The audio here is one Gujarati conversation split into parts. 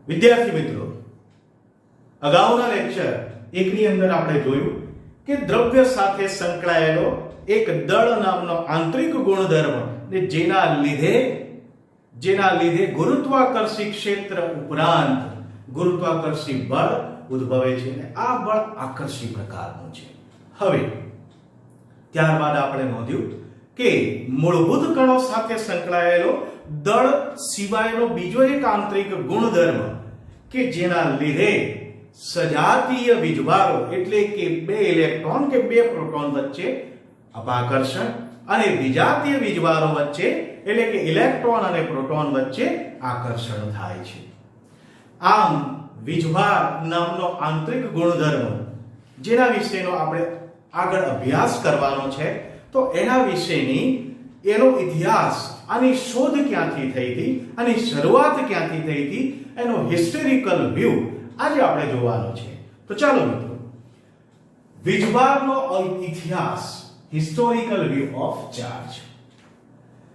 વિદ્યાર્થી મિત્રો, અગાઉના લેક્ચર એકની અંદર આપણે જોયું કે દ્રવ્ય સાથે સંકળાયેલો એક દળ નામનો આંતરિક ગુણધર્મ ને જેના લીધે ગુરુત્વાકર્ષી ક્ષેત્ર ઉપરાંત ગુરુત્વાકર્ષી બળ ઉદ્ભવે છે અને આ બળ આકર્ષી પ્રકારનું છે. હવે ત્યારબાદ આપણે નોંધ્યું કે મૂળભૂત કણો સાથે સંકળાયેલો દળ સિવાયનો બીજો એક આંતરિક ગુણધર્મ કે જેના લીધે સજાતીય વીજભારો એટલે કે બે ઇલેક્ટ્રોન કે બે પ્રોટોન વચ્ચે અપાકર્ષણ અને વિજાતીય વીજભારો વચ્ચે એટલે કે ઇલેક્ટ્રોન અને પ્રોટોન વચ્ચે આકર્ષણ થાય છે. આમ વીજભાર નામનો આંતરિક ગુણધર્મ જેના વિશેનો આપણે આગળ અભ્યાસ કરવાનો છે, તો એના વિશેની એનો ઇતિહાસ, આની શોધ ક્યાંથી થઈ હતી, આની શરૂઆત ક્યાંથી થઈ હતી, એનો હિસ્ટોરિકલ વ્યૂ આજે આપણે જોવાનો છે. તો ચાલો મિત્રો, વીજભારનો ઇતિહાસ, હિસ્ટોરિકલ વ્યૂ ઓફ ચાર્જ.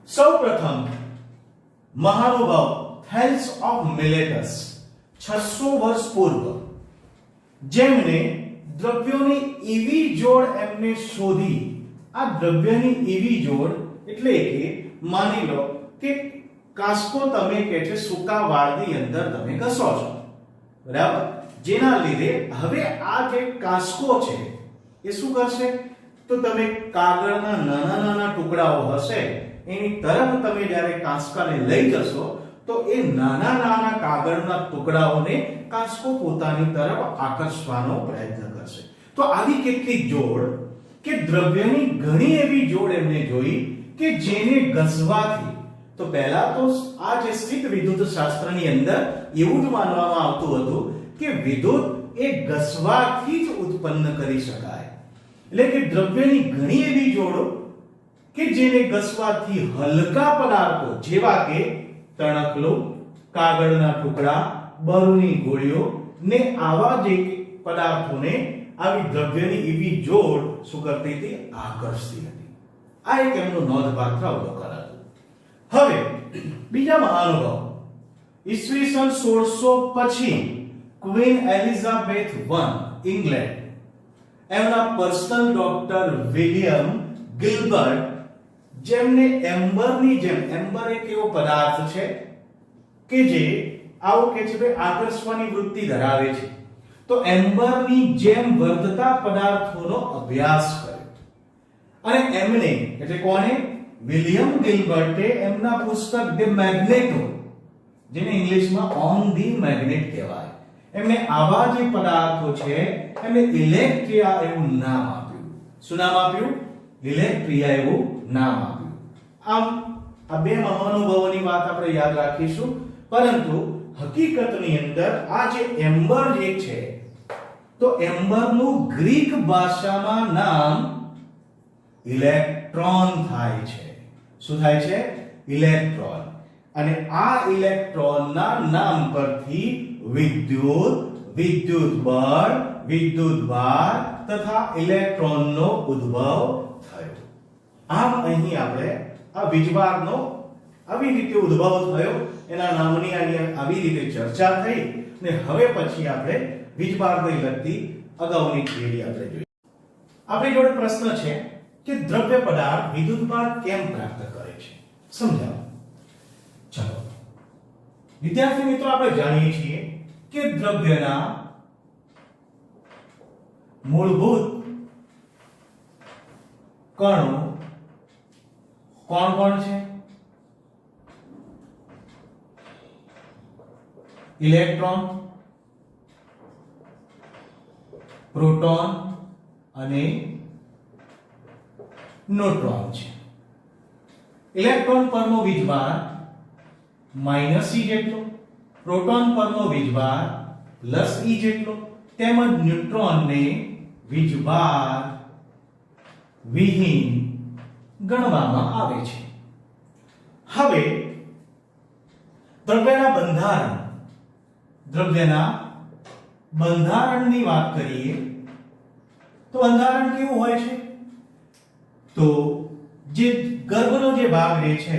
સૌપ્રથમ મહાનુભાવ થેલ્સ ઓફ મિલેટસ 600 વર્ષ પૂર્વ જેમને દ્રવ્યોની ઈવી જોડ એમને શોધી. આ દ્રવ્યની ઈવી જોડ એટલે કે માની લો કે કાંસકો તમે કે છે સૂકા વાળની અંદર તમે ઘસો છો, બરાબર, જેના લીધે હવે આ જે કાંસકો છે એ શું કરશે, તો તમે કાગળના નાના નાના ટુકડાઓ હશે એની તરફ તમે જ્યારે કાંસકાને લઈ જશો તો એ નાના નાના કાગળના ટુકડાઓને કાંસકો પોતાની તરફ આકર્ષવાનો પ્રયત્ન કરશે. તો આવી કેટલીક જોડ કે દ્રવ્યની ઘણી એવી જોડ એમને જોઈ કે જેને ઘસવાથી, તો પહેલા તો આ જે સ્થિત વિદ્યુત શાસ્ત્રની અંદર એવું જ માનવામાં આવતું હતું કે વિદ્યુત એ ઘસવાથી જ ઉત્પન્ન કરી શકાય. એટલે કે દ્રવ્યની ઘણી એવી જોડો કે જેને ઘસવાથી હલકા પદાર્થો જેવા કે તણખલું, કાગળના ટુકડા, બરુની ગોળીઓ ને આવા જે પદાર્થોને આવી દ્રવ્યની એવી જોડ શું કરતી હતી, આકર્ષતી હતી. આ એક એમનું નોંધપાત્ર અવલોકન હતું. હવે બીજા મહાનુભાવ ઈસવીસન 1600 પછી ક્વીન એલિઝાબેથ I ઇંગ્લેન્ડ, એમના પર્સનલ ડોક્ટર વિલિયમ ગિલ્બર્ટ, જેમને એમ્બરની જેમ, એમ્બર એક એવો પદાર્થ છે કે જે આવો કે છે ભાઈ આકર્ષવાની વૃત્તિ ધરાવે છે, તો એમ્બરની જેમ વર્તતા પદાર્થોનો અભ્યાસ કર્યો. અને એમને એટલે કોને, વિલિયમ ગિલ્બર્ટે એમના પુસ્તક ધ મેગ્નેટો, જેને ઇંગ્લિશમાં ઓન ધી મેગ્નેટ કહેવાય, એમને આવા જે પદાર્થો છે એમને ઇલેક્ટ્રિયા એવું નામ આપ્યું. શું નામ આપ્યું? ઇલેક્ટ્રિયા એવું નામ આપ્યું. આમ આ બે મહાનુભાવોની વાત આપણે યાદ રાખીશું, પરંતુ હકીકતની અંદર આ જે એમ્બર જે છે, તો એમ્બરનું ગ્રીક ભાષામાં નામ ઇલેક્ટ્રોન થાય છે. શું થાય છે? ઇલેક્ટ્રોન. અને આ ઇલેક્ટ્રોનના નામ પરથી વિદ્યુત, વિદ્યુત બળ, વિદ્યુત ભાર તથા ઇલેક્ટ્રોનનો ઉદ્ભવ થયો. આમ અહીં આપણે આ વીજભારનો આવી રીતે ઉદ્ભવ થયો, એના નામની આવી રીતે ચર્ચા થઈ ને હવે પછી આપણે વીજભારને લગતી અગાઉની થિયરી આપણે જોઈ. આપણી જોડે પ્રશ્ન છે કે દ્રવ્ય પદાર્થ વિદ્યુતભાર કેમ પ્રાપ્ત કરે છે, સમજાવો. ચલો વિદ્યાર્થી મિત્રો, આપણે જાણીએ છીએ કે દ્રવ્યના મૂળભૂત કણો કોણ કોણ છે? ઇલેક્ટ્રોન, પ્રોટોન અને ન્યુટ્રોન છે. ઇલેક્ટ્રોન પરનો વીજભાર -e જેટલો, પ્રોટોન પરનો વીજભાર +e જેટલો, તેમજ ન્યુટ્રોનને વીજભાર વિહીન ગણવામાં આવે છે. હવે દ્રવ્યના બંધારણની વાત કરીએ તો બંધારણ કેવું હોય છે? તો જે ગર્ભનો જે ભાગ રહે છે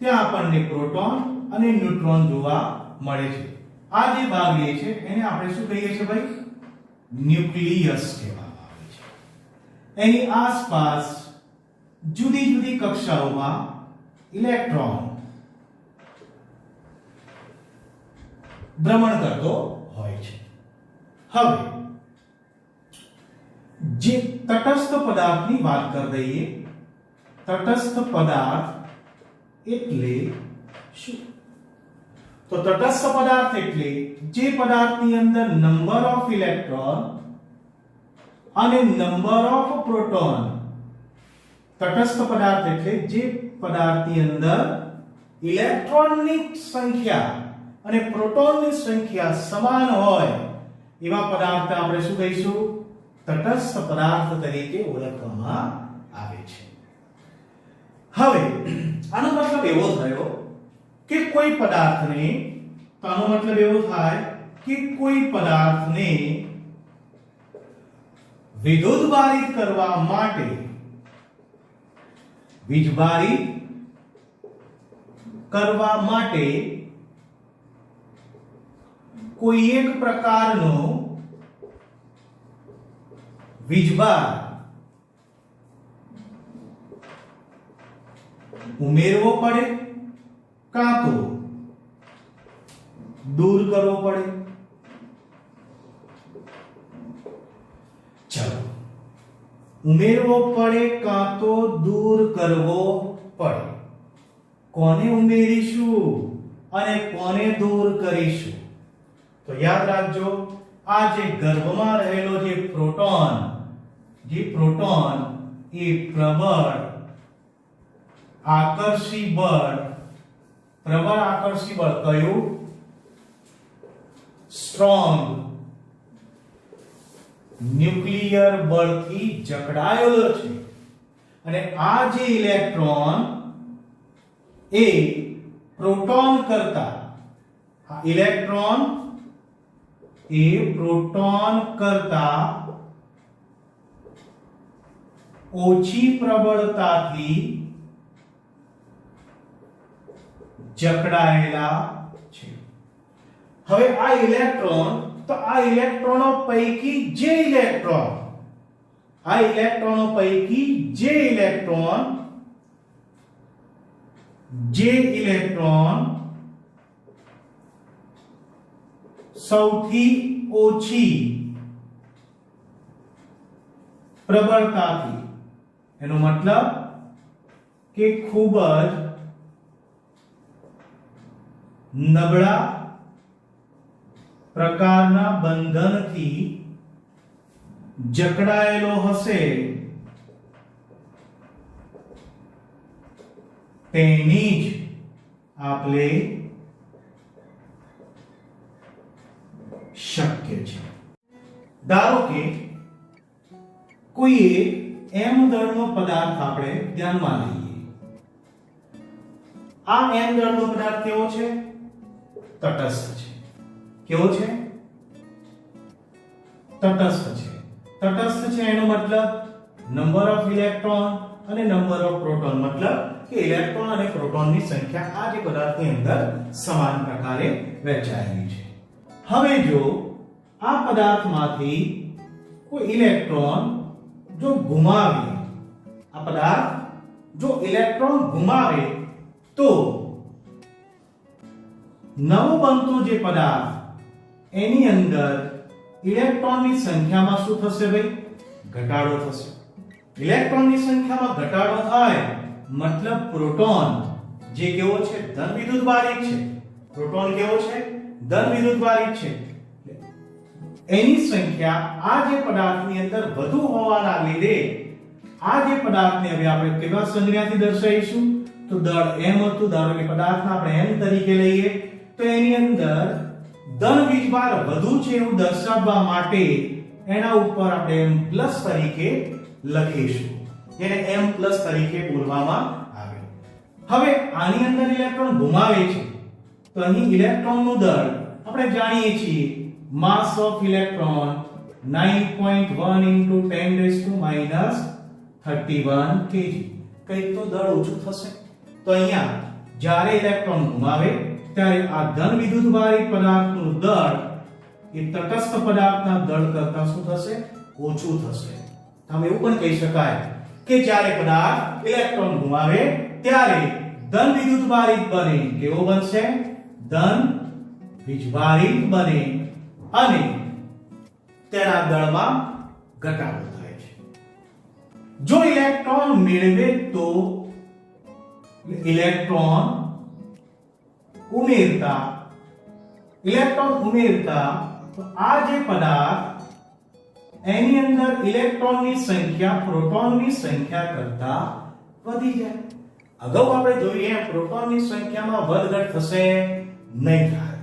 ત્યાં આપણને પ્રોટોન અને ન્યુટ્રોન જોવા મળે છે. આ જે ભાગ એ છે એને આપણે શું કહીએ છીએ ભાઈ? ન્યુક્લિયસ કહેવામાં આવે છે. એની આસપાસ જુદી જુદી કક્ષાઓમાં ઇલેક્ટ્રોન ભ્રમણ કરતો હોય છે. હવે જે તટસ્થ પદાર્થની વાત કરી દઈએ. તટસ્થ પદાર્થ એટલે શું? તો તટસ્થ પદાર્થ એટલે જે પદાર્થની અંદર નંબર ઓફ ઇલેક્ટ્રોન અને નંબર ઓફ પ્રોટોન. તટસ્થ પદાર્થ એટલે જે પદાર્થની અંદર ઇલેક્ટ્રોનની સંખ્યા અને પ્રોટોનની સંખ્યા સમાન હોય એવા પદાર્થ આપણે શું કહીશું? તટસ્થ પદાર્થ તરીકે ઓળખવામાં આવે છે. હવે આનો મતલબ એવો થયો કે કોઈ પદાર્થને, તો આનો મતલબ એવો થાય કે કોઈ પદાર્થને વિદ્યુતભારિત કરવા માટે, વીજભારિત કરવા માટે કોઈ એક પ્રકારનો વીજભાર ઉમેરવો પડે કાં તો દૂર કરવો પડે. ચલો, ઉમેરવો પડે કાં તો દૂર કરવો પડે. કોને ઉમેરીશું અને કોને દૂર કરીશું? તો યાદ રાખજો, આ જે ગર્ભમાં રહેલો જે પ્રોટોન એ પ્રબળ આકર્ષી બળ કયું? સ્ટ્રોંગ ન્યુક્લિયર બળથી જકડાયેલો છે. અને આ જે ઇલેક્ટ્રોન એ પ્રોટોન કરતા ઓછી પ્રબળતાથી જકડાયેલા છે. હવે આ ઇલેક્ટ્રોનો પૈકી જે ઇલેક્ટ્રોન સૌથી ઓછી પ્રબળતાથી, એનો મતલબ કે ખૂબ જ નબળા પ્રકારના બંધનથી જકડાયેલો હશે તેની જ આપલે શક્ય છે. ધારો કે કોઈ એક m દળનો પદાર્થ આપણે ધ્યાનમાં લઈએ. આ m દળનો પદાર્થ કેવો છે? તટસ્થ છે. કેવો છે? તટસ્થ છે. તટસ્થ છે એનો મતલબ નંબર ઓફ ઇલેક્ટ્રોન અને નંબર ઓફ પ્રોટોન, મતલબ કે ઇલેક્ટ્રોન અને પ્રોટોનની સંખ્યા આ જે પદાર્થની અંદર સમાન પ્રકારે વહેંચાયેલી છે. હવે જો આ પદાર્થમાંથી કોઈ ઇલેક્ટ્રોન જો ગુમાવે, આ પદાર્થ જો ઇલેક્ટ્રોન ગુમાવે તો નવો બનતો જે પદાર્થ એની અંદર ઇલેક્ટ્રોનની સંખ્યામાં શું થશે ભાઈ? ઘટાડો થશે. ઇલેક્ટ્રોનની સંખ્યામાં ઘટાડો થાય મતલબ પ્રોટોન જે કેવો છે? ધન વિદ્યુતભારિત છે. પ્રોટોન કેવો છે? ધન વિદ્યુતભારિત છે. એની સંખ્યા આ જે પદાર્થની અંદર વધુ હોવાના લીધે આ જે પદાર્થને હવે આપણે કેવા સંજ્ઞાથી દર્શાવીશું? તો દળ m હતું. ધારો કે પદાર્થને આપણે m તરીકે લઈએ તો એની અંદર ધન વીજભાર વધુ છે એવું દર્શાવવા માટે એના ઉપર આપણે m પ્લસ તરીકે લખીશું, જેને m પ્લસ તરીકે બોલવામાં આવે. હવે આની અંદર ઇલેક્ટ્રોન ગુમાવે છે તો અહીં ઇલેક્ટ્રોનનું દળ આપણે જાણીએ છીએ, માસ of electron 9.1 into 10 raised to minus 31 kg. કંઈક તો દળ ઓછું થશે. તો અહીંયા જ્યારે ઇલેક્ટ્રોન ગુમાવે ત્યારે આ ધન વિદ્યુતભારિત પદાર્થનું દળ એ તટસ્થ પદાર્થના દળ કરતા શું થશે? ઓછું થશે. તમે એવું પણ કહી શકાય કે જ્યારે પદાર્થ ઇલેક્ટ્રોન ગુમાવે ત્યારે ધન વિદ્યુતભારિત બને. કેવો બનશે? ધન વીજભારિત બને અને તેના દળમાં ઘટાડો થાય છે. જો ઇલેક્ટ્રોન મેળવે તો ઇલેક્ટ્રોન ઉમેરતા તો આ જે પદાર્થ એની અંદર ઇલેક્ટ્રોનની સંખ્યા પ્રોટોનની સંખ્યા કરતા વધી જાય. અગાઉ આપણે જોઈએ પ્રોટોનની સંખ્યામાં વધઘટ થશે નહીં થાય.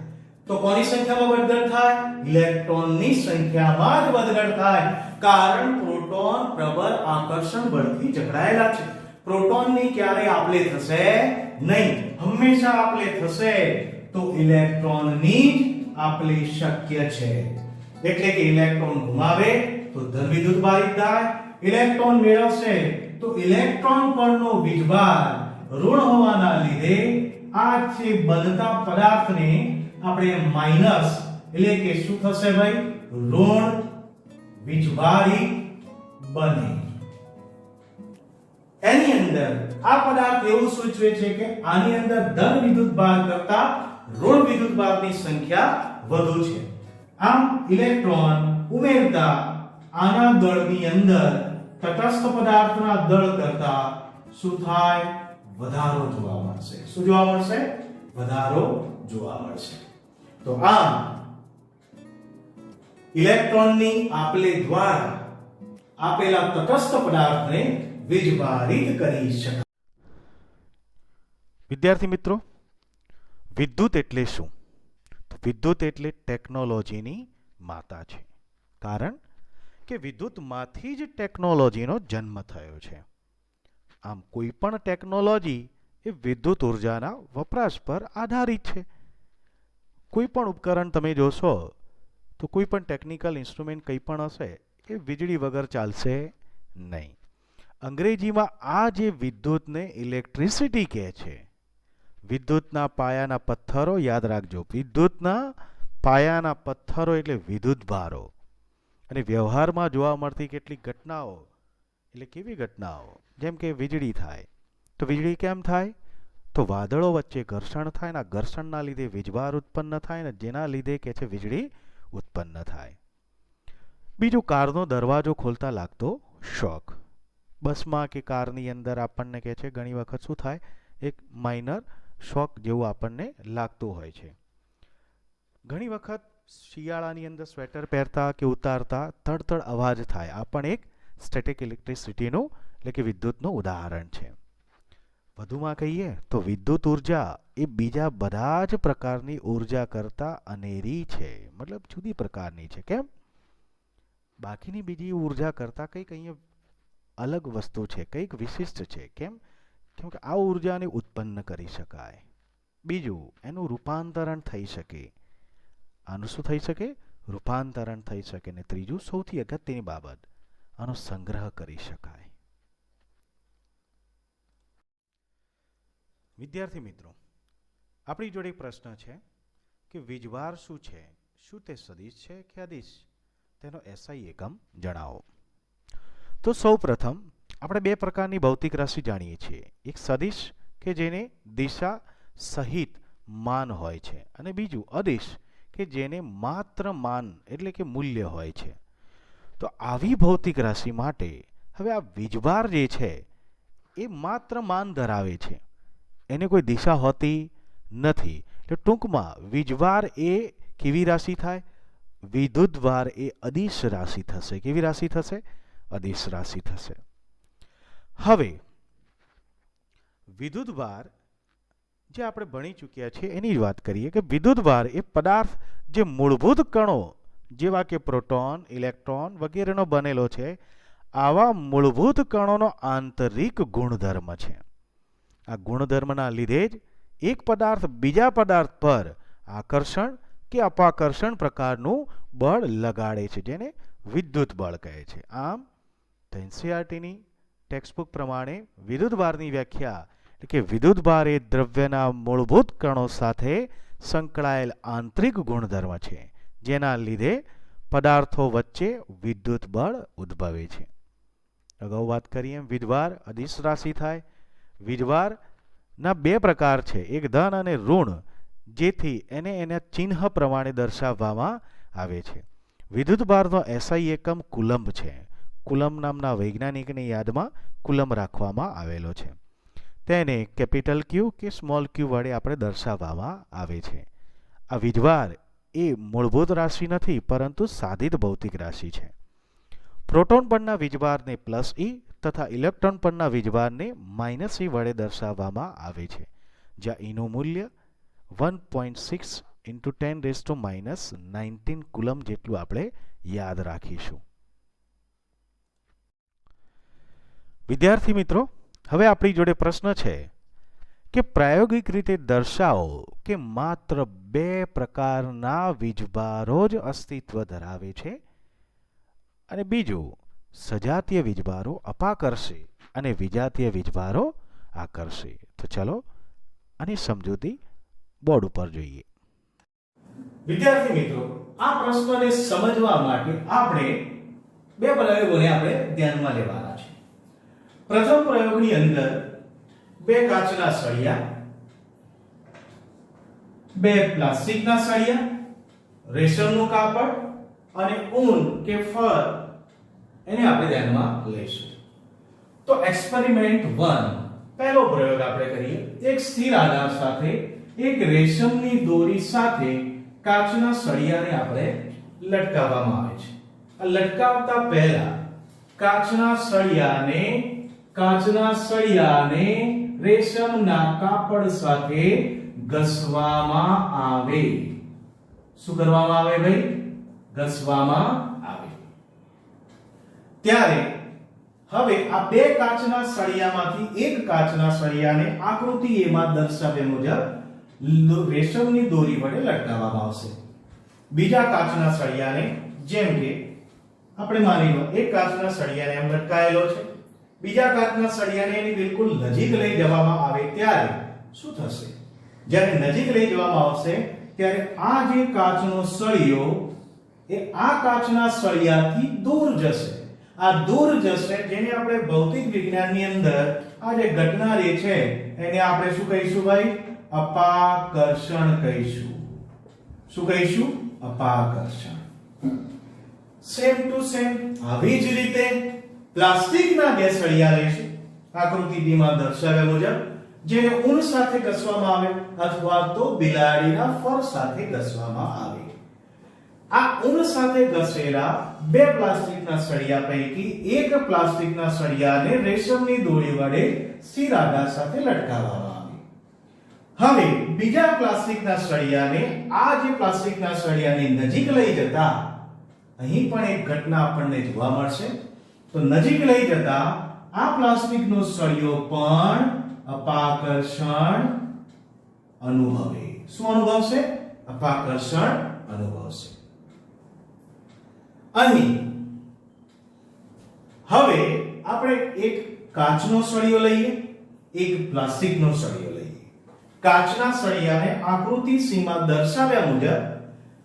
તો કોની સંખ્યામાં વધઘટ થાય? ઇલેક્ટ્રોનની સંખ્યામાં જ વધઘટ થાય. કારણ પ્રોટોન પ્રબળ આકર્ષણ બળથી જકડાયેલા છે. પ્રોટોનની ક્યારે આપલે થશે નહીં. હંમેશા આપલે થશે તો ઇલેક્ટ્રોનની જ આપલે શક્ય છે. એટલે કે ઇલેક્ટ્રોન ગુમાવે તો ધન વિદ્યુતભારિત થાય, ઇલેક્ટ્રોન મેળવશે તો ઇલેક્ટ્રોન પરનો વીજભાર ઋણ હોવાના લીધે આ જે બનતા પદાર્થને આપણે માઈનસ એટલે કે શું થશે ભાઈ? ઋણ વીજભારિત બને. એની અંદર આ પદાર્થ એવું સૂચવે છે કે આની અંદર ધન વિદ્યુતભાર કરતા ઋણ વિદ્યુતભારની સંખ્યા વધુ છે. આમ ઇલેક્ટ્રોન ઉમેરતા આના દળની અંદર તટસ્થ પદાર્થના દળ કરતા શું થાય? વધારો જોવા મળશે. શું જોવા મળશે? વધારો જોવા મળશે. તો આમ ઇલેક્ટ્રોનની આપલે દ્વારા આપેલા તટસ્થ પદાર્થને વીજભારિત કરી શકાય. વિદ્યાર્થી મિત્રો, વિદ્યુત એટલે શું? તો વિદ્યુત એટલે ટેકનોલોજીની માતા છે. કારણ કે વિદ્યુતમાંથી જ ટેકનોલોજીનો જન્મ થયો છે. આમ કોઈ પણ ટેકનોલોજી એ વિદ્યુત ઉર્જાના વપરાશ પર આધારિત છે. કોઈ પણ ઉપકરણ તમે જોશો તો કોઈ પણ ટેકનિકલ ઇન્સ્ટ્રુમેન્ટ કંઈ પણ હશે એ વીજળી વગર ચાલશે નહીં. અંગ્રેજીમાં આ જે વિદ્યુતને ઇલેક્ટ્રિસિટી કહે છે. વિદ્યુતના પાયાના પથ્થરો યાદ રાખજો. વિદ્યુતના પાયાના પથ્થરો એટલે વિદ્યુતભારો. અને વ્યવહારમાં જોવા મળતી કેટલીક ઘટનાઓ એટલે કેવી ઘટનાઓ? જેમ કે વીજળી થાય તો વીજળી કેમ થાય? તો વાદળો વચ્ચે ઘર્ષણ થાય ને ઘર્ષણના લીધે વીજભાર ઉત્પન્ન થાય ને જેના લીધે કે છે વીજળી ઉત્પન્ન થાય. બીજું, કારનો દરવાજો ખોલતા લાગતો શોક. બસમાં કે કારની અંદર આપણને કહે છે ઘણી વખત શું થાય? એક માઇનર શોક જેવું આપણને લાગતું હોય છે. ઘણી વખત શિયાળાની અંદર સ્વેટર પહેરતા કે ઉતારતા તડતડ અવાજ થાય. આ પણ એક સ્ટેટિક ઇલેક્ટ્રિસિટીનું એટલે કે વિદ્યુતનું ઉદાહરણ છે. વધુમાં કહીએ તો વિદ્યુત ઉર્જા એ બીજા બધા જ પ્રકારની ઉર્જા કરતા અનેરી છે. મતલબ જુદી પ્રકારની છે. કેમ? બાકીની બીજી ઉર્જા કરતા કંઈક અહીંયા અલગ વસ્તુ છે, કંઈક વિશિષ્ટ છે. કેમ? કેમ કે આ ઉર્જાને ઉત્પન્ન કરી શકાય. બીજું, એનું રૂપાંતરણ થઈ શકે. આનું શું થઈ શકે? રૂપાંતરણ થઈ શકે. ને ત્રીજું, સૌથી અગત્યની બાબત, આનો સંગ્રહ કરી શકાય. વિદ્યાર્થી મિત્રો, આપણી જોડે એક પ્રશ્ન છે કે વીજભાર શું છે? શું તે સદિશ છે કે અદિશ? તેનો એસઆઈ એકમ જણાવો. તો સૌ પ્રથમ આપણે બે પ્રકારની ભૌતિક રાશિ જાણીએ છીએ. એક સદિશ કે જેને દિશા સહિત માન હોય છે અને બીજું અદિશ કે જેને માત્ર માન એટલે કે મૂલ્ય હોય છે. તો આવી ભૌતિક રાશિ માટે હવે આ વીજભાર જે છે એ માત્ર માન ધરાવે છે, એને કોઈ દિશા હોતી નથી. એટલે ટૂંકમાં વીજભાર એ કેવી રાશિ થાય? વિદ્યુતભાર એ અદિશ રાશિ થશે. કેવી રાશિ થશે? અદિશ રાશિ થશે. હવે વિદ્યુતભાર જે આપણે ભણી ચૂક્યા છીએ એની જ વાત કરીએ કે વિદ્યુતભાર એ પદાર્થ જે મૂળભૂત કણો જેવા કે પ્રોટોન, ઇલેક્ટ્રોન વગેરેનો બનેલો છે, આવા મૂળભૂત કણોનો આંતરિક ગુણધર્મ છે. આ ગુણધર્મના લીધે જ એક પદાર્થ બીજા પદાર્થ પર આકર્ષણ કે અપાકર્ષણ પ્રકારનું બળ લગાડે છે, જેને વિદ્યુત બળ કહે છે. આમ એનસીઈઆરટીની ટેક્સ્ટબુક પ્રમાણે વિદ્યુતભારની વ્યાખ્યા એટલે કે વિદ્યુત ભાર એ દ્રવ્યના મૂળભૂત કણો સાથે સંકળાયેલ આંતરિક ગુણધર્મ છે, જેના લીધે પદાર્થો વચ્ચે વિદ્યુત બળ ઉદ્ભવે છે. અગાઉ વાત કરી એમ વીજભાર અદિશ રાશિ થાય. વીજભારના બે પ્રકાર છે, એક ધન અને ઋણ, જેથી એના ચિહ્ન પ્રમાણે દર્શાવવામાં આવે છે. વિદ્યુત ભારનો એસઆઈ એકમ કુલંબ છે. કુલંબ નામના વૈજ્ઞાનિકની યાદમાં કુલંબ રાખવામાં આવેલો છે. તેને કેપિટલ ક્યુ કે સ્મોલ ક્યુ વડે આપણે દર્શાવવામાં આવે છે. આ વીજભાર એ મૂળભૂત રાશિ નથી, પરંતુ સાધિત ભૌતિક રાશિ છે. પ્રોટોન પરના વીજભારને પ્લસ ઈ તથા ઇલેક્ટ્રોન પરના વીજભારને માઇનસ ઈ વડે દર્શાવવામાં આવે છે, જ્યાં ઈનું મૂલ્ય 1.6 ઇન્ટુ 10⁻⁹ કુલમ જેટલું આપણે યાદ રાખીશું. વિદ્યાર્થી મિત્રો, હવે આપણી જોડે પ્રશ્ન છે કે પ્રાયોગિક રીતે દર્શાવો કે માત્ર બે પ્રકારના વીજભારો જ અસ્તિત્વ ધરાવે છે, અને બીજું સજાતીય વીજભારો અપાકર્ષે અને વિજાતીય વીજભારો આકર્ષે. તો ચલો આની સમજૂતી બોર્ડ ઉપર જોઈએ. વિદ્યાર્થી મિત્રો, આ પ્રશ્નને સમજવા માટે આપણે બે પ્રયોગોને આપણે ધ્યાનમાં લેવાના છે. પ્રથમ પ્રયોગની અંદર બે કાચના સળિયા, બે પ્લાસ્ટિકના સળિયા, રેશમનું કાપડ અને ઊન કે ફર એને આપણે ધ્યાનમાં લઈશું. તો એક્સપેરિમેન્ટ 1 પહેલો પ્રયોગ આપણે કરીએ. એક સ્થિર આધાર સાથે એક રેશમની દોરી સાથે કાચના સળિયાને આપણે લટકાવવામાં આવે છે. આ લટકાવતા પહેલા કાચના સળિયાને રેશમના કાપડ સાથે ઘસવામાં આવે. શું કરવામાં આવે ભાઈ? ઘસવામાં આવે. ત્યારે હવે આ બે કાચના સળિયામાંથી એક કાચના સળિયાને આકૃતિ એમાં દર્શાવ્યા મુજબ રેશમની દોરી વડે લટકાવવામાં આવશે. બીજા કાચના સળિયાને, જેમ કે આપણે માની લો એક કાચના સળિયાને એમ લટકાયેલો છે, બીજા કાચના સળિયાને એની બિલકુલ નજીક લઈ જવામાં આવે ત્યારે શું થશે? જ્યારે નજીક લઈ જવામાં આવશે ત્યારે આ જે કાચનો સળિયો એ આ કાચના સળિયાથી દૂર જશે. આ દૂર જશે, જેને આપણે ભૌતિક વિજ્ઞાનની અંદર આ જે ઘટના રહે છે એને આપણે શું કહીશું ભાઈ? અપાકર્ષણ કહીશું. શું કહીશું? અપાકર્ષણ. સેમ ટુ સેમ આવી જ રીતે પ્લાસ્ટિકના બે સળિયા લઈશું આકૃતિ બી માં દર્શાવ્યા મુજબ, જેને ઊન સાથે ઘસવામાં આવે અથવા તો બિલાડીના ફર સાથે ઘસવામાં આવે. આ ઊન સાથે ઘસેલા બે પ્લાસ્ટિકના સળિયા પૈકી એક પ્લાસ્ટિકના સળિયાને રેશમની દોરી વડે સ્થિર આધાર સાથે લટકાવવામાં આવે. હવે બીજા પ્લાસ્ટિકના સળિયાને આ જે પ્લાસ્ટિકના સળિયાની નજીક લઈ જતા અહીં પણ એક ઘટના આપણને જોવા મળશે. તો નજીક લઈ જતા આ પ્લાસ્ટિકનો સળિયો પણ અપાકર્ષણ અનુભવે. શું અનુભવશે? અપાકર્ષણ અનુભવશે. અહીં હવે આપણે એક કાચનો સળિયો લઈએ, એક પ્લાસ્ટિકનો સળિયો લઈએ. કાચના સળિયાને આકૃતિ સીમા દર્શાવ્યા મુજબ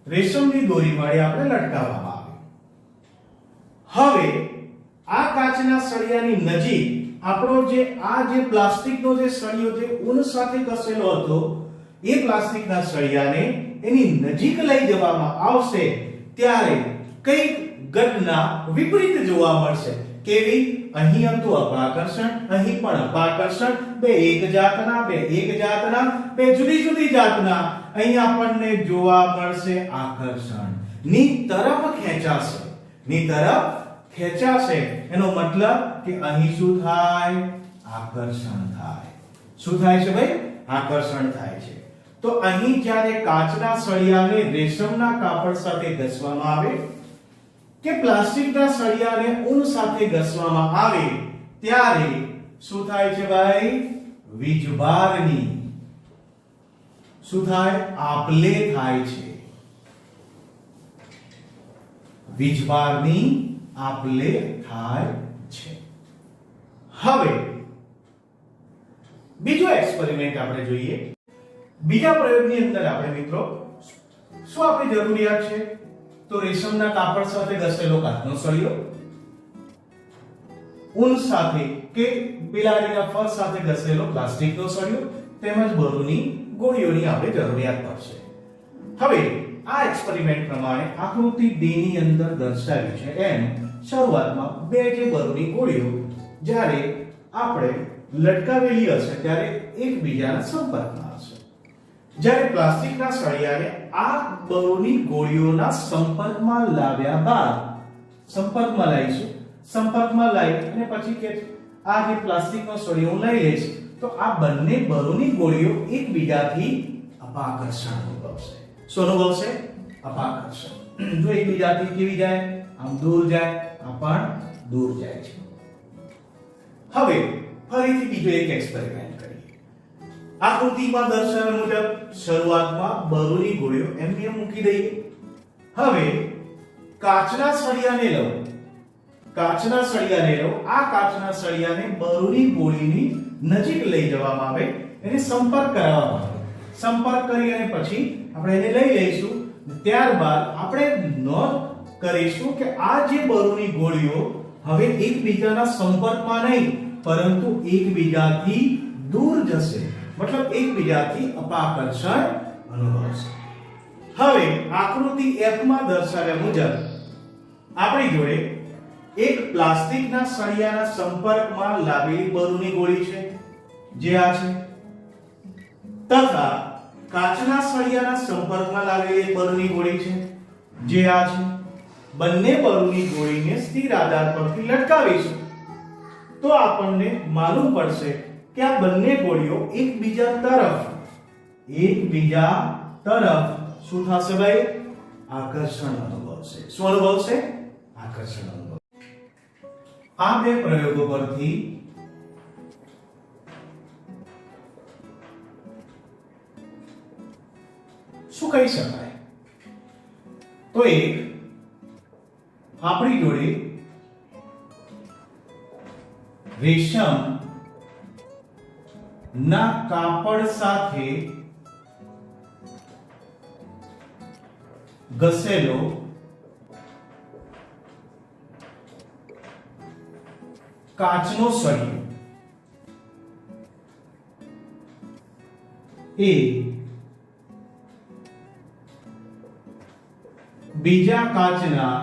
રેશમની દોરી વડે આપણે લટકાવવામાં આવે. હવે આ કાચના સળિયાની નજીક આપણો જે પ્લાસ્ટિકનો જે સળિયો જે ઊન સાથે ઘસેલો હતો એ પ્લાસ્ટિકના સળિયાને એની નજીક લઈ જવામાં આવશે ત્યારે કઈ ઘટના વિપરીત જોવા મળશે. કેવી? અહીં હતું અપાકર્ષણ, અહીં પણ અપાકર્ષણ. બે એક જાતના, બે જુદી જુદી જાતના. અહીં આપણને જોવા મળશે આકર્ષણ. ની તરફ ખેંચાશે. એનો મતલબ કે અહીં શું થાય? આકર્ષણ થાય. શું થાય છે ભાઈ? આકર્ષણ થાય છે. તો અહીં જ્યારે કાચના સળિયાને રેશમના કાપડ સાથે ઘસવામાં આવે કે પ્લાસ્ટિકના સળિયાને ઊન સાથે ઘસવામાં આવે ત્યારે શું થાય છે ભાઈ? વીજભારની શું થાય? આપલે થાય છે. વીજભારની આપલે થાય છે. હવે બીજો એક્સપેરિમેન્ટ આપણે જોઈએ. બીજા પ્રયોગની અંદર આપણે મિત્રો શું આપણી જરૂરિયાત છે? તો રેશમના કાપડ સાથે ઘસેલો કાચનો સળિયો, ઊન સાથે કે બિલાડીના ફર સાથે ઘસેલો પ્લાસ્ટિકનો સળિયો તેમજ બરુની ગોળીઓની આપણે જરૂરિયાત પડશે. હવે આ એક્સપેરિમેન્ટ પ્રમાણે આકૃતિ D ની અંદર દર્શાવ્યું છે એમ શરૂઆતમાં બે જે બરુની ગોળીઓ જ્યારે આપણે લટકાવેલી હશે ત્યારે એકબીજાના સંપર્કમાં હશે. જ્યારે પ્લાસ્ટિકના સળિયાને આ બરુની ગોળીઓના સંપર્કમાં લાવ્યા બાદ સંપર્કમાં લાવી અને પછી કે આ જે પ્લાસ્ટિકનો સળિયો હું લઈ લઈશ તો આ બંને બરુની ગોળીઓ એકબીજાથી અપાકર્ષણ અનુભવશે. શું અનુભવશે? અપાકર્ષણ. જો એકબીજાથી કેવી જાય? આમ દૂર જાય, આ પણ દૂર જાય છે. હવે ફરીથી બીજો એક એક્સપેરિમેન્ટ કરીએ. આકૃતિમાં દર્શાવ્યા મુજબ શરૂઆતમાં બરુની ગોળીઓ એમને મૂકી દઈએ. હવે કાચના સળિયાને લો. આ કાચના સળિયાને બરુની ગોળીની નજીક લઈ જવામાં આવે, એને સંપર્ક કરાવવામાં આવે. સંપર્ક કરી અને પછી આપણે એને લઈ લઈશું. ત્યારબાદ આપણે નોંધ કરીશું કે આ જે બરુની ગોળીઓ હવે એકબીજાના સંપર્કમાં નહીં પરંતુ એકબીજાથી દૂર જશે, મતલબ એકબીજાથી અપાકર્ષણ અનુભવશે. હવે આકૃતિ F માં દર્શાવ્યા મુજબ આપણી જોડે એક પ્લાસ્ટિકના સળિયાના સંપર્કમાં લાવેલી બરુની ગોળી છે જે આ છે, તથા કાચના સળિયાના સંપર્કમાં લાવેલી બરુની ગોળી છે જે આ છે. બંને બરુની ગોળીને સ્થિર આધાર પરથી લટકાવીશું તો આપણને માલુમ પડશે કે આ બંને ગોળીઓ એકબીજા તરફ શું થશે ભાઈ? આકર્ષણ અનુભવશે. શું અનુભવશે? આકર્ષણ અનુભવ. આ બે પ્રયોગો પરથી શું કહી શકાય? તો એક આપણી જોડે રેશમ ના કાપડ સાથે ઘસેલો કાચનો સળિયો એ બીજા કાચના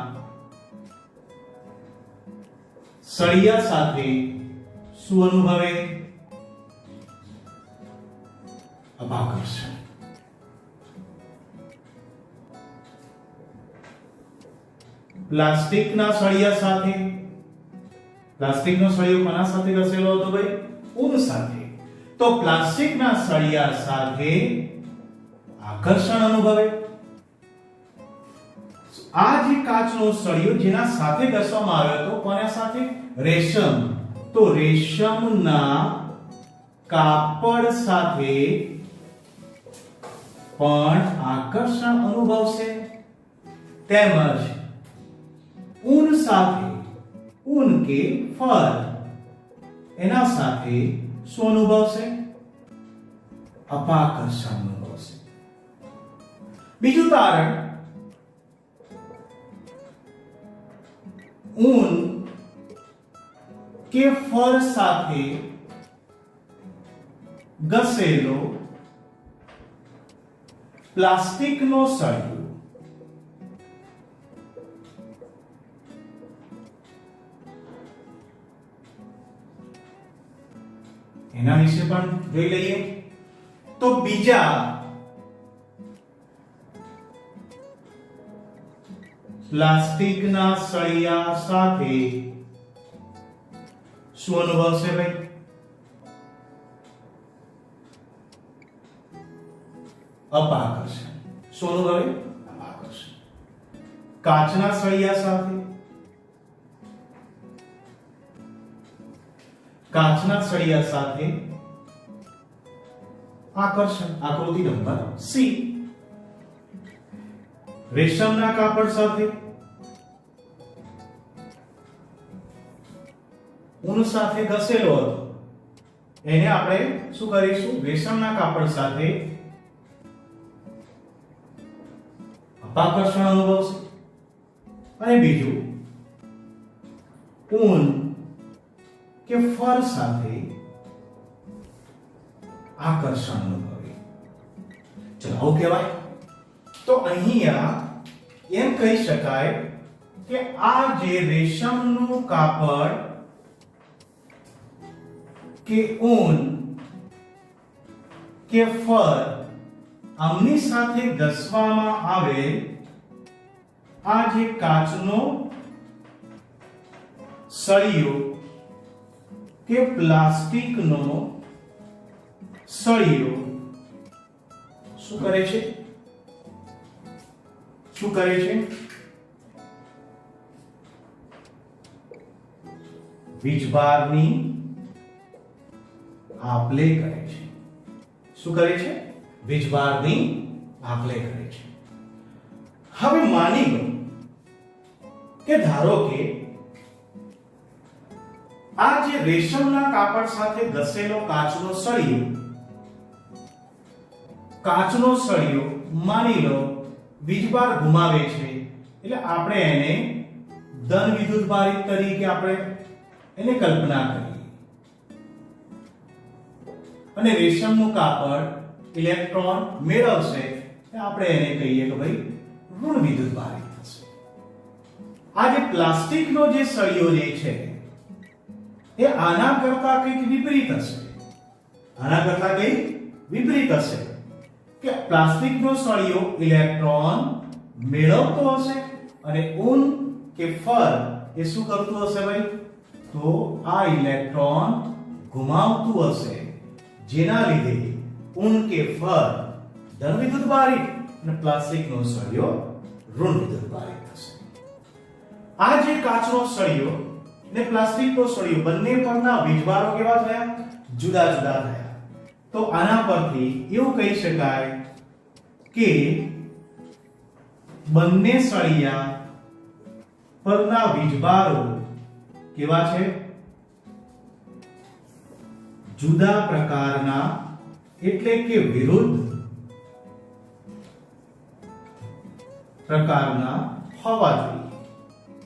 સળિયા સાથે શું અનુભવે? અપાકર્ષણ. પ્લાસ્ટિકના સળિયા સાથે, પ્લાસ્ટિકનો સળિયો કોના સાથે ઘસેલો હતો ભાઈ? ઊન સાથે. તો પ્લાસ્ટિકના સળિયા સાથે આકર્ષણ અનુભવે. આ જે કાચનો સળિયો જેના સાથે ઘસવામાં આવ્યો હતો કોના સાથે? રેશમ. તો રેશમના કાપડ સાથે પણ આકર્ષણ અનુભવશે. તેમજ ઊન સાથે, ઊન કે ફર એના સાથે શું અનુભવશે? અપાકર્ષણ અનુભવશે. બીજું તારણ, ઊન કે ફર સાથે ઘસેલો પ્લાસ્ટિકનો સળિયો એના વિશે પણ જોઈ લઈએ. તો બીજા પ્લાસ્ટિકના સળિયા સાથે શું અનુભવશે ભાઈ? અપાકર્ષણ. શું અનુભવે? અપાકર્ષણ. કાચના સળિયા સાથે, કાચના સળિયા સાથે આકર્ષણ. આકૃતિ નંબર C. રેશમના કાપડ સાથે, ઊન સાથે ઘસેલો હતો એને આપણે શું કરીશું? રેશમના કાપડ સાથે અપાકર્ષણ અનુભવશે. અને બીજું ઊન કે ફર સાથે આકર્ષણ અનુભવે. ચલો આવું કહેવાય. તો અહીંયા એમ કહી શકાય કે આ જે રેશમનું કાપડ કે ઊન કે ફર આમની સાથે ઘસવામાં આવે આ જે કાચનો સળિયો કે પ્લાસ્ટિકનો સળિયો શું કરે છે? શું કરે છે? વીજભારની આપ-લે કરે છે. શું કરે છે? વીજભારની આપ-લે કરે છે. હવે માની લો કે ધારો કે આ જે રેશમના કાપડ સાથે ઘસેલો કાચનો સળિયો માની લો વીજભાર ઘુમાવે છે, એટલે આપણે એને ધન વિદ્યુતભારિત તરીકે આપણે એને કલ્પના કરીએ. અને રેશમનું કાપડ ઇલેક્ટ્રોન મેળવશે, આપણે એને કહીએ કે ભાઈ ઋણ વિદ્યુતભારિત થશે. આ જે પ્લાસ્ટિકનો જે સળિયો જે છે એ આના કરતા કંઈક વિપરીત હશે. આના કરતા કંઈક વિપરીત હશે કે પ્લાસ્ટિકનો સળિયો ઇલેક્ટ્રોન મેળવતો હશે અને ઊન કે ફર એ શું કરતું હશે ભાઈ? તો આ ઇલેક્ટ્રોન ઘુમાવતું હશે, જેના લીધે ઊન કે ફર ધન વિદ્યુતભારિત અને પ્લાસ્ટિકનો સળિયો ઋણ વિદ્યુતભારિત થશે. આ જે કાચનો સળિયો ને પ્લાસ્ટિકનો સળિયો બંને પરના વીજભારો કેવા થયા? જુદા જુદા થયા. તો આના પરથી એવું કહી શકાય કે બંને સળિયા પરના વીજભારો કેવા છે? જુદા પ્રકારના, એટલે કે વિરુદ્ધ પ્રકારના હોવા જોઈએ.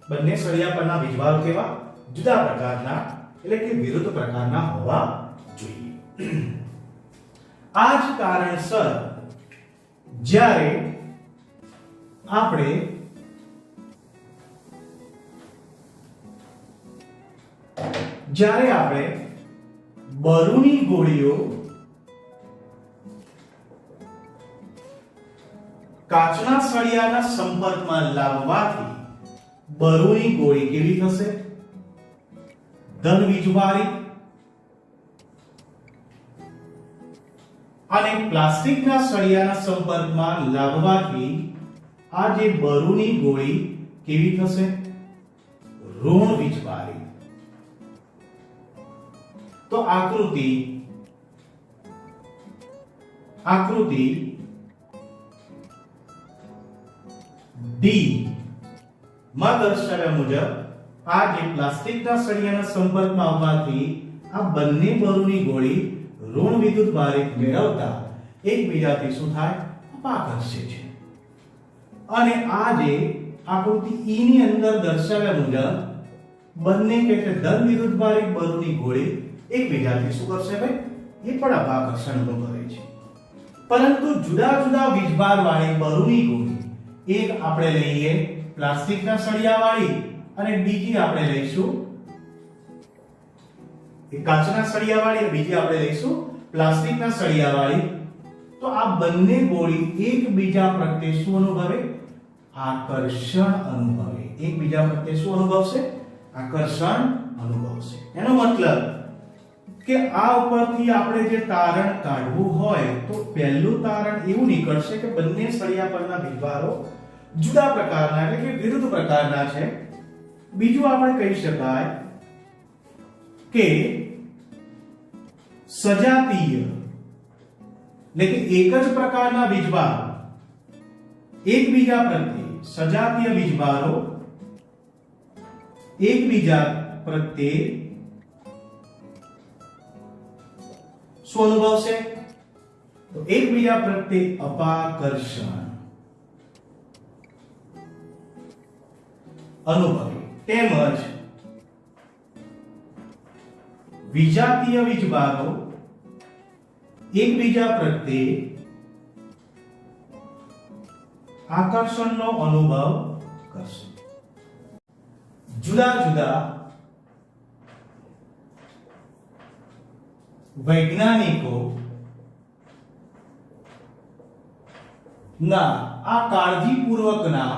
બંને સળિયા પરના વીજભારો કેવા? જુદા પ્રકારના, એટલે કે વિરુદ્ધ પ્રકારના હોવા જોઈએ. આ જ કારણસર જ્યારે આપણે બરૂની ગોળીઓ કાચના સળિયાના સંપર્કમાં લાવવાથી બરૂની ગોળી કેવી થશે? ધન વીજભારિત. અને પ્લાસ્ટિકના સળિયાના સંપર્કમાં લાવવાથી આ જે બરૂની ગોળી કેવી થશે? ઋણ વીજભારિત. તો આકૃતિ ડી માં દર્શાવ્યા મુજબ આ જે પ્લાસ્ટિકના સળિયાના સંપર્કમાં આવવાથી આ બંને બરૂની ગોળી ઋણ વિદ્યુતભારિત મેળવતા એકબીજાથી શું થાય? અપાકર્ષે છે. અને આ જે આકૃતિ ઈ ની અંદર દર્શાવ્યા મુજબ બંને કે ધન વિદ્યુતભારિત બરૂની ગોળી એકબીજાથી શું કરશે ભાઈ? એ પણ અપાકર્ષણ અનુભવે છે. પરંતુ જુદા જુદા વીજભાર વાળી બરૂની ગોળી, એક આપણે લઈએ પ્લાસ્ટિકના સળિયા વાળી અને બીજી આપણે લઈશું એક કાચના સળિયા વાળી, બીજી આપણે લઈશું પ્લાસ્ટિકના સળિયા વાળી. તો આ બંને ગોળી એકબીજા પ્રત્યે શું અનુભવે? આકર્ષણ અનુભવે. એકબીજા પ્રત્યે શું અનુભવશે? આકર્ષણ અનુભવશે. એનો મતલબ કે આ ઉપરથી આપણે જે તારણ કાઢવું હોય તો પહેલું તારણ એવું નીકળશે કે બંને સળિયા પરના વીજભારો જુદા પ્રકારના, એટલે કે વિરુદ્ધ પ્રકારના છે. બીજું આપણે કહી શકાય કે સજાતીય, એટલે કે એક જ પ્રકારના વીજભાર એકબીજા પ્રત્યે, સજાતીય વીજભારો એકબીજા પ્રત્યે શું અનુભવશે? તો એકબીજા પ્રત્યે અપાકર્ષણ અનુભવે, તેમજ વિજાતીય વીજભારો એકબીજા પ્રત્યે આકર્ષણનો અનુભવ કરશે. જુદા જુદા વૈજ્ઞાનિકો ના આ કાળજીપૂર્વકના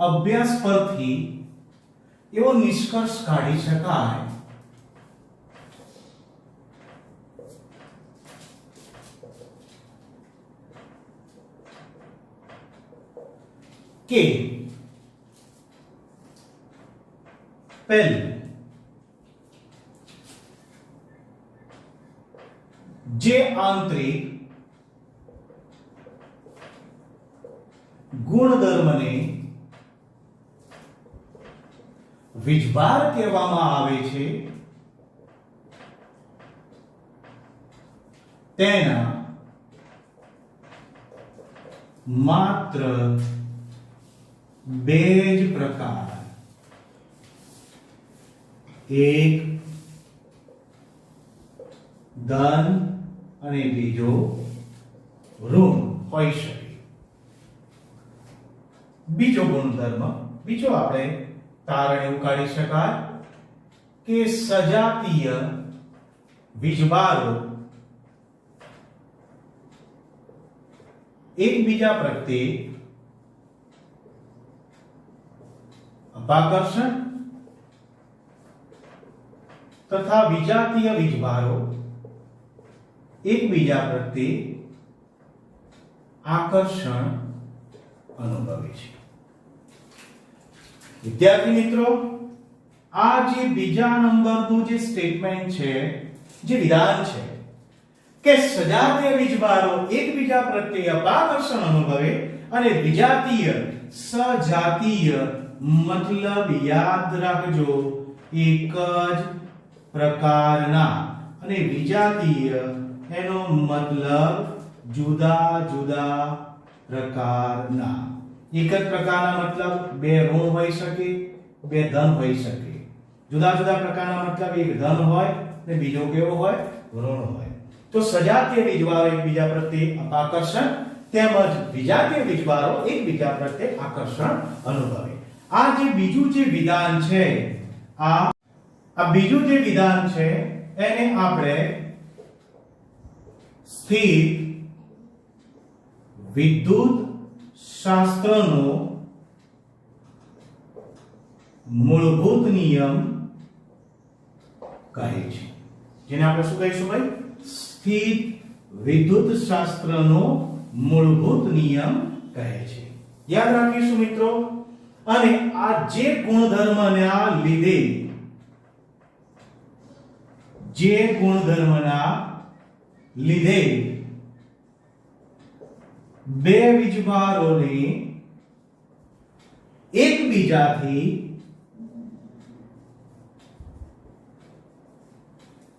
અભ્યાસ પરથી એવો નિષ્કર્ષ કાઢી શકાય કે પહેલું, જે આંતરિક ગુણધર્મને વીજભાર કહેવામાં આવે છે તેના માત્ર બે જ પ્રકાર, એક ધન અને બીજો ઋણ હોઈ શકે. બીજો ગુણધર્મ, બીજો આપણે તારણ એવું કાઢી શકાય કે સજાતીય વીજભારો એકબીજા પ્રત્યે અપાકર્ષણ તથા વિજાતીય વીજભારો એકબીજા પ્રત્યે આકર્ષણ અનુભવે છે. વિદ્યાર્થી મિત્રો, આ જે બીજા નંબરનું જે સ્ટેટમેન્ટ છે, જે વિધાન છે કે સજાતીય વીજભારો એકબીજા પ્રત્યે અપાકર્ષણ અનુભવે અને વિજાતીય સજાતીય મતલબ યાદ રાખજો એક જ પ્રકારના અને વિજાતીય એનો મતલબ જુદા જુદા પ્રકારના. એક જ પ્રકારના મતલબ બે ઋણ હોઈ શકે, બે ધન હોઈ શકે. જુદા જુદા પ્રકારના મતલબ એક ધન હોય ને બીજો કેવો હોય? ઋણ હોય. તો સજાતીય વીજભારો એકબીજા પ્રત્યે અપાકર્ષણ તેમજ વિજાતીય વીજભારો એકબીજા પ્રત્યે આકર્ષણ અનુભવે. આ જે બીજું જે વિધાન છે, આ બીજું જે વિધાન છે એને આપણે સ્થિર વિદ્યુત શાસ્ત્રનો મૂળભૂત નિયમ કહે છે. જેને આપણે શું કહીશું ભાઈ? સ્થિર વિદ્યુત શાસ્ત્રનો મૂળભૂત નિયમ કહે છે. યાદ રાખીશું મિત્રો. અને આ જે ગુણધર્મના લીધે બે વીજભારોને એકબીજાથી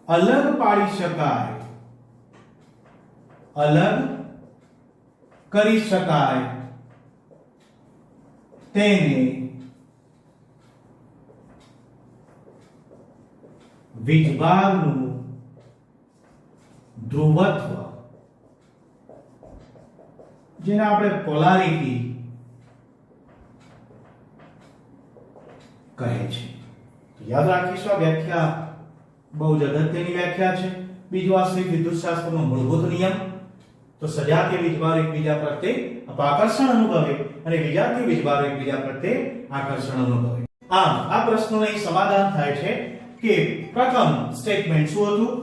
અલગ પાડી શકાય, અલગ કરી શકાય તેને વીજભારનું ધ્રુવત્વ, જેને આપણે પોલારિટી કહે છે. યાદ રાખીશું આ વ્યાખ્યા બહુ જ અગત્યની વ્યાખ્યા છે. બીજું આ સ્થિર વિદ્યુત શાસ્ત્રનો મૂળભૂત નિયમ. તો સજાતીય વીજભાર એકબીજા પ્રત્યે અપાકર્ષણ અનુભવે અને વિજાતીય વીજભાર એકબીજા પ્રત્યે આકર્ષણ અનુભવે. આમ આ પ્રશ્નનું અહીં સમાધાન થાય છે કે પ્રથમ સ્ટેટમેન્ટ શું હતું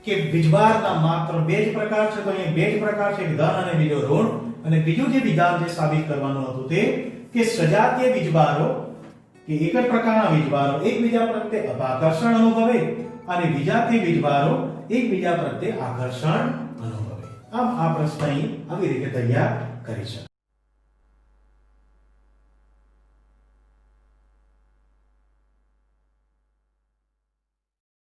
કે વીજભારના માત્ર બે જ પ્રકાર છે. તો અહીં બે જ પ્રકાર છે, ધન અને બીજો ઋણ. અને બીજું જે વિધાન જે સાબિત કરવાનું હતું તે કે સજાતીય વીજભારો કે એક જ પ્રકારના વીજભારો એકબીજા પ્રત્યે અપાકર્ષણ અનુભવે અને વિજાતીય વીજભારો એકબીજા પ્રત્યે આકર્ષણ અનુભવે. આમ આ પ્રશ્ન અહીં આવી રીતે તૈયાર કરી શકાય.